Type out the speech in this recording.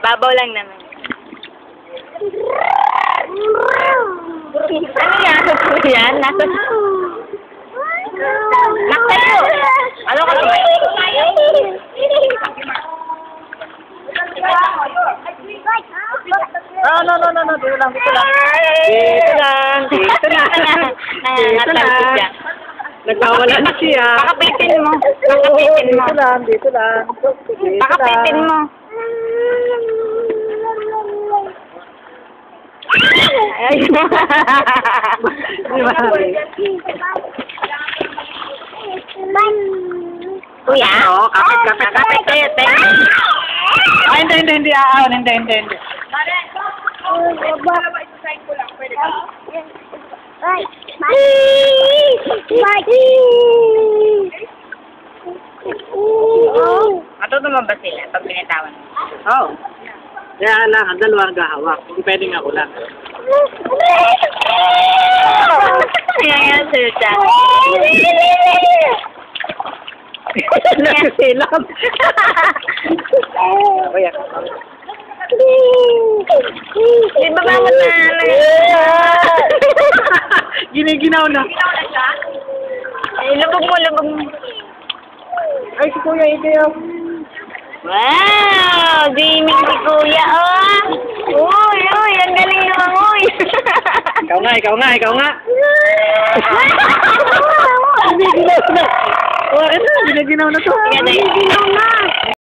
Babaw lang naman. Ano yan? Ano yan? Nasa... Naktayo! Ano ka naman? No. Dito lang. Dito lang. Nagkawala na siya. Pakapitin mo. Pakapitin mo. Dito lang. Pakapitin mo. Ay, Kuya? Oo, kapit. Ay, hindi. Hindi. Matuto mo ba sila pag pinitawan? Oo. Kaya lang, ang dalawang gahawak. Hindi pwedeng ako lang. Ayan, sir, siya. Nagsisilap. Kuya. Di ba ba na? Giniginaw na. Ay, lubog mo. Ay, si Kuya Ike. Wow! Gaming si Kuya, oh! Uy, ang galing naman, uy! Ikaw nga. Giniginaw na. Oh, ito, giniginaw na to. Giniginaw na.